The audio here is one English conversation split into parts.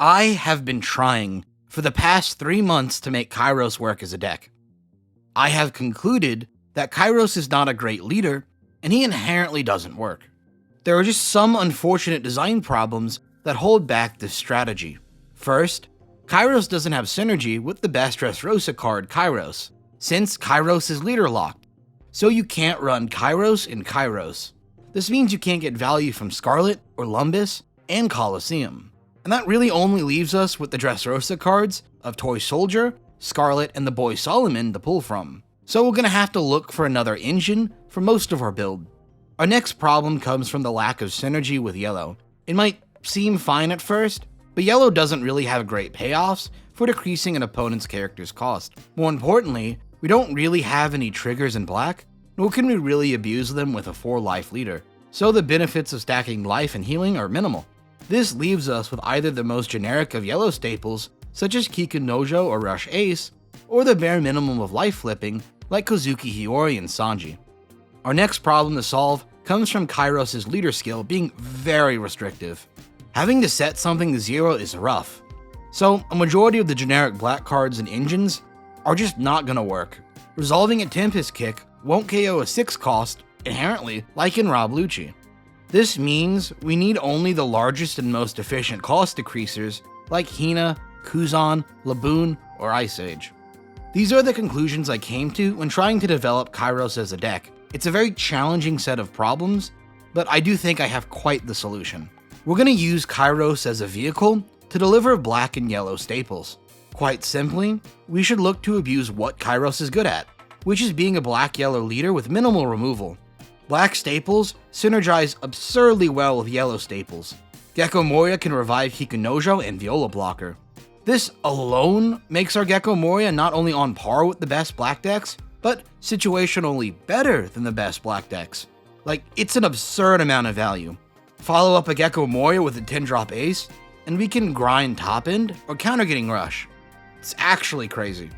I have been trying for the past 3 months to make Kyros work as a deck. I have concluded that Kyros is not a great leader, and he inherently doesn't work. There are just some unfortunate design problems that hold back this strategy. First, Kyros doesn't have synergy with the best Dressrosa card, Kyros, since Kyros is leader locked, so you can't run Kyros in Kyros. This means you can't get value from Scarlet or Lumbus and Colosseum. And that really only leaves us with the Dressrosa cards of Toy Soldier, Scarlet, and the Boy Solomon to pull from. So we're gonna have to look for another engine for most of our build. Our next problem comes from the lack of synergy with Yellow. It might seem fine at first, but Yellow doesn't really have great payoffs for decreasing an opponent's character's cost. More importantly, we don't really have any triggers in Black, nor can we really abuse them with a 4-life leader, so the benefits of stacking life and healing are minimal. This leaves us with either the most generic of Yellow staples, such as Kikunojo or Rush Ace, or the bare minimum of life flipping, like Kozuki Hiyori and Sanji. Our next problem to solve comes from Kyros' leader skill being very restrictive. Having to set something to 0 is rough, so a majority of the generic Black cards and engines are just not gonna work. Resolving a Tempest Kick won't KO a 6 cost, inherently, like in Rob Lucci. This means we need only the largest and most efficient cost decreasers like Hina, Kuzan, Laboon, or Ice Age. These are the conclusions I came to when trying to develop Kyros as a deck. It's a very challenging set of problems, but I do think I have quite the solution. We're going to use Kyros as a vehicle to deliver Black and Yellow staples. Quite simply, we should look to abuse what Kyros is good at, which is being a Black-Yellow leader with minimal removal. Black staples synergize absurdly well with Yellow staples. Gecko Moria can revive Kikunojo and Viola Blocker. This alone makes our Gecko Moria not only on par with the best Black decks, but situationally better than the best Black decks. Like, it's an absurd amount of value. Follow up a Gecko Moria with a 10-drop Ace, and we can grind top end or counter getting Rush. It's actually crazy.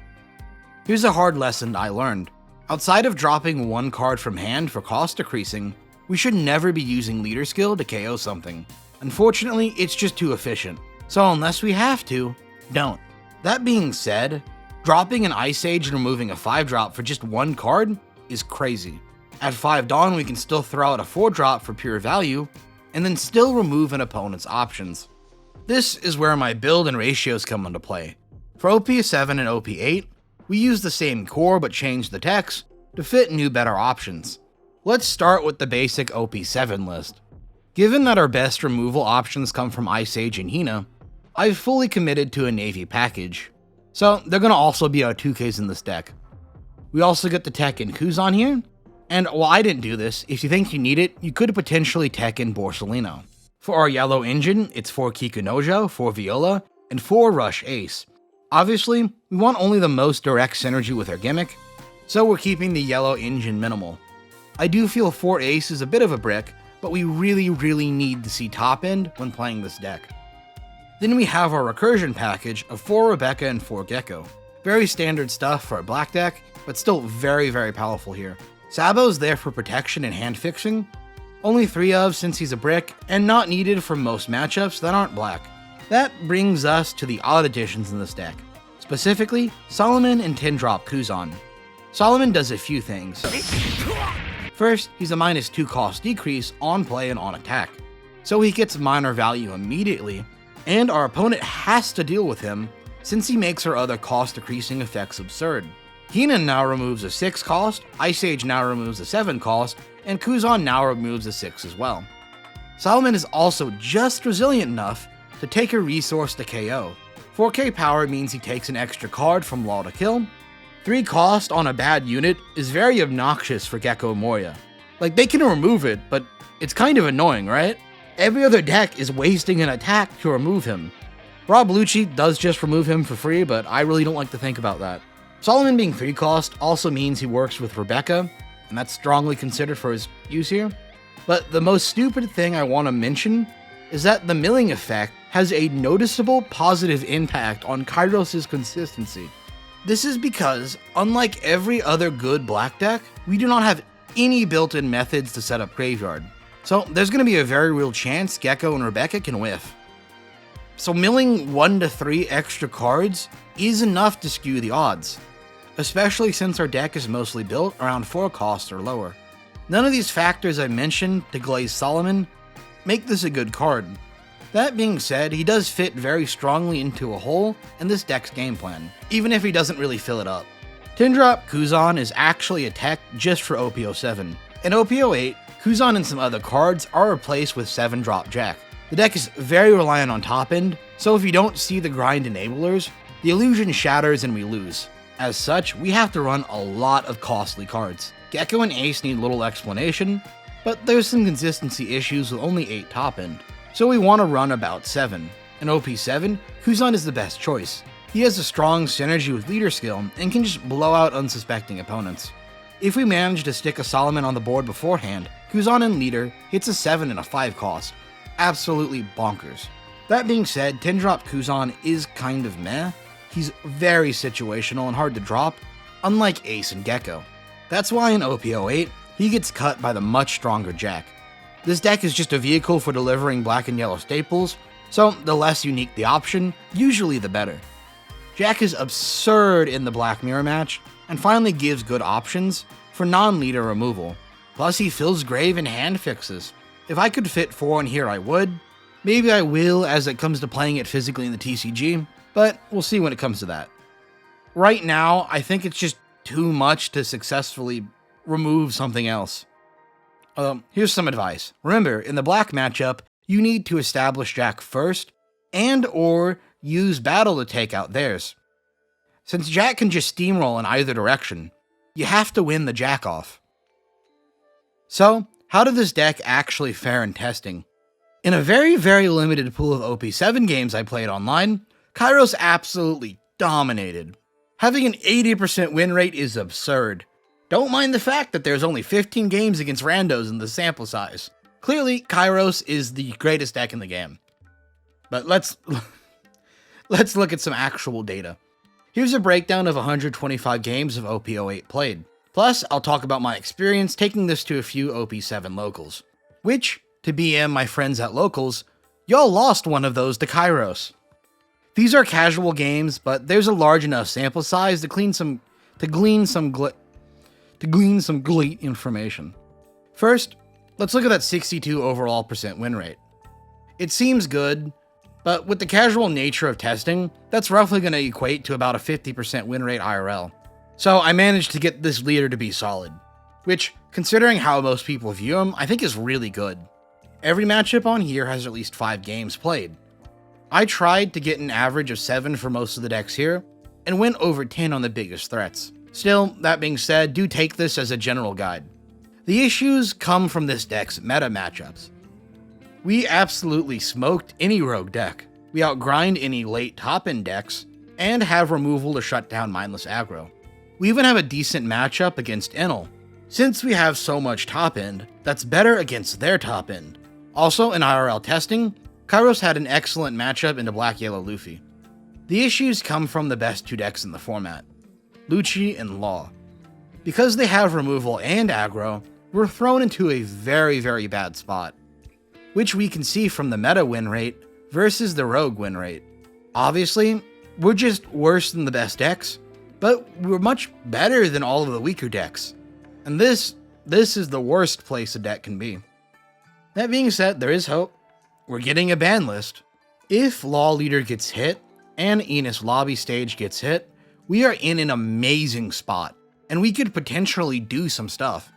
Here's a hard lesson I learned. Outside of dropping 1 card from hand for cost decreasing, we should never be using leader skill to KO something. Unfortunately, it's just too efficient. So unless we have to, don't. That being said, dropping an Ice Age and removing a 5-drop for just 1 card is crazy. At 5 Dawn, we can still throw out a 4-drop for pure value, and then still remove an opponent's options. This is where my build and ratios come into play. For OP7 and OP8, we use the same core but change the text to fit new better options. Let's start with the basic OP7 list. Given that our best removal options come from Ice Age and Hina, I've fully committed to a Navy package, so they're going to also be our 2Ks in this deck. We also get the tech in Kuzan here, and while I didn't do this, if you think you need it, you could potentially tech in Borsalino. For our Yellow engine, it's 4 Kikunojo, 4 Viola, and 4 Rush Ace. Obviously, we want only the most direct synergy with our gimmick, so we're keeping the Yellow engine minimal. I do feel 4 Ace is a bit of a brick, but we really need to see top end when playing this deck. Then we have our recursion package of 4 Rebecca and 4 Gecko. Very standard stuff for a Black deck, but still very powerful here. Sabo's there for protection and hand fixing, only 3 of since he's a brick, and not needed for most matchups that aren't Black. That brings us to the odd additions in this deck, specifically Solomon and 10-drop Kuzan. Solomon does a few things. First, he's a -2 cost decrease on play and on attack, so he gets minor value immediately, and our opponent has to deal with him since he makes our other cost decreasing effects absurd. Hina now removes a 6 cost, Ice Age now removes a 7 cost, and Kuzan now removes a 6 as well. Solomon is also just resilient enough to take a resource to KO. 4K power means he takes an extra card from Law to kill. 3 cost on a bad unit is very obnoxious for Gecko Moria. Like, they can remove it, but it's kind of annoying, right? Every other deck is wasting an attack to remove him. Rob Lucci does just remove him for free, but I really don't like to think about that. Solomon being 3 cost also means he works with Rebecca, and that's strongly considered for his use here. But the most stupid thing I want to mention is that the milling effect has a noticeable positive impact on Kyros' consistency. This is because, unlike every other good Black deck, we do not have any built-in methods to set up Graveyard. So there's going to be a very real chance Gecko and Rebecca can whiff. So milling 1 to 3 extra cards is enough to skew the odds, especially since our deck is mostly built around 4 costs or lower. None of these factors I mentioned to glaze Solomon make this a good card. That being said, he does fit very strongly into a hole in this deck's game plan, even if he doesn't really fill it up. 10-drop Kuzan is actually a tech just for OP7. In OP8, Kuzan and some other cards are replaced with 7-drop Jack. The deck is very reliant on top end, so if you don't see the grind enablers, the illusion shatters and we lose. As such, we have to run a lot of costly cards. Gecko and Ace need little explanation, but there's some consistency issues with only 8 top end, so we want to run about 7. In OP7, Kuzan is the best choice. He has a strong synergy with leader skill and can just blow out unsuspecting opponents. If we manage to stick a Solomon on the board beforehand, Kuzan in leader hits a 7 and a 5 cost. Absolutely bonkers. That being said, 10-drop Kuzan is kind of meh. He's very situational and hard to drop, unlike Ace and Gecko. That's why in OP08, he gets cut by the much stronger Jack. This deck is just a vehicle for delivering black and yellow staples, so the less unique the option, usually the better. Jack is absurd in the Black Mirror match, and finally gives good options for non-leader removal. Plus he fills grave and hand fixes. If I could fit 4 in here I would. Maybe I will as it comes to playing it physically in the TCG, but we'll see when it comes to that. Right now, I think it's just too much to successfully remove something else. Here's some advice. Remember, in the black matchup, you need to establish Jack first, and or use battle to take out theirs. Since Jack can just steamroll in either direction, you have to win the Jack off. So, how did this deck actually fare in testing? In a very, very limited pool of OP7 games I played online, Kyros absolutely dominated. Having an 80% win rate is absurd. Don't mind the fact that there's only 15 games against randos in the sample size. Clearly, Kyros is the greatest deck in the game. But let's look at some actual data. Here's a breakdown of 125 games of OP08 played. Plus, I'll talk about my experience taking this to a few OP7 locals. Which, to BM my friends at locals, y'all lost one of those to Kyros. These are casual games, but there's a large enough sample size to glean some great information. First, let's look at that 62 overall % win rate. It seems good, but with the casual nature of testing, that's roughly going to equate to about a 50% win rate IRL. So I managed to get this leader to be solid, which, considering how most people view him, I think is really good. Every matchup on here has at least 5 games played. I tried to get an average of 7 for most of the decks here, and went over 10 on the biggest threats. Still, that being said, do take this as a general guide. The issues come from this deck's meta matchups. We absolutely smoked any rogue deck. We outgrind any late top-end decks, and have removal to shut down mindless aggro. We even have a decent matchup against Enel. Since we have so much top-end, that's better against their top-end. Also, in IRL testing, Kyros had an excellent matchup into Black-Yellow Luffy. The issues come from the best 2 decks in the format, Lucci and Law. Because they have removal and aggro, we're thrown into a very, very bad spot, which we can see from the meta win rate versus the rogue win rate. Obviously, we're just worse than the best decks, but we're much better than all of the weaker decks. And this is the worst place a deck can be. That being said, there is hope. We're getting a ban list. If Law Leader gets hit, and Enos Lobby Stage gets hit, we are in an amazing spot, and we could potentially do some stuff.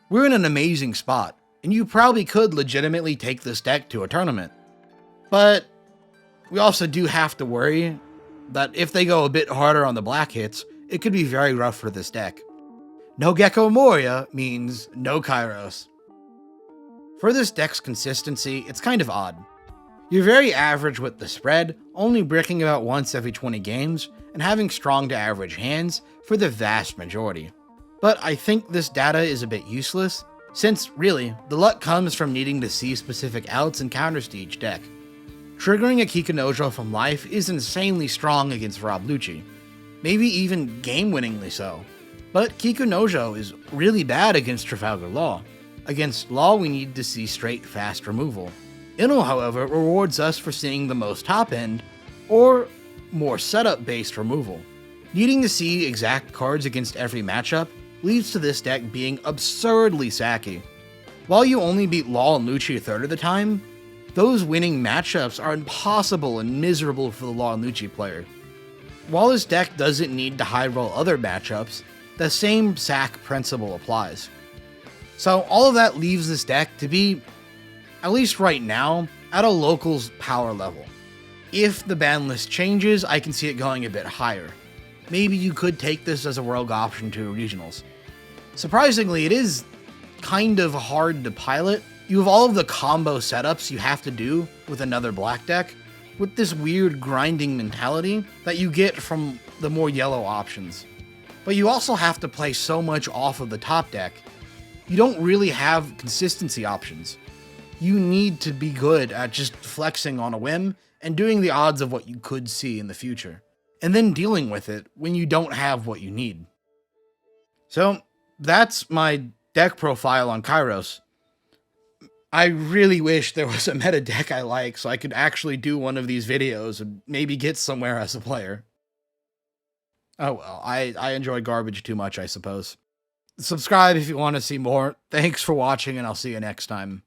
We're in an amazing spot, and you probably could legitimately take this deck to a tournament. But we also do have to worry that if they go a bit harder on the black hits, it could be very rough for this deck. No Gecko Moria means no Kyros. For this deck's consistency, it's kind of odd. You're very average with the spread, only bricking about once every 20 games, and having strong to average hands for the vast majority. But I think this data is a bit useless, since really, the luck comes from needing to see specific outs and counters to each deck. Triggering a Kikunojo from life is insanely strong against Rob Lucci, maybe even game-winningly so. But Kikunojo is really bad against Trafalgar Law. Against Law, we need to see straight fast removal. Inno, however, rewards us for seeing the most top end, or more setup-based removal. Needing to see exact cards against every matchup leads to this deck being absurdly sacky. While you only beat Law and Lucci a third of the time, those winning matchups are impossible and miserable for the Law and Lucci player. While this deck doesn't need to high roll other matchups, the same sack principle applies. So all of that leaves this deck to be, at least right now, at a locals power level. If the ban list changes, I can see it going a bit higher. Maybe you could take this as a rogue option to regionals. Surprisingly, it is kind of hard to pilot. You have all of the combo setups you have to do with another black deck, with this weird grinding mentality that you get from the more yellow options. But you also have to play so much off of the top deck. You don't really have consistency options. You need to be good at just flexing on a whim and doing the odds of what you could see in the future, and then dealing with it when you don't have what you need. So that's my deck profile on Kyros. I really wish there was a meta deck I like so I could actually do one of these videos and maybe get somewhere as a player. Oh well, I enjoy garbage too much, I suppose. Subscribe if you want to see more. Thanks for watching, and I'll see you next time.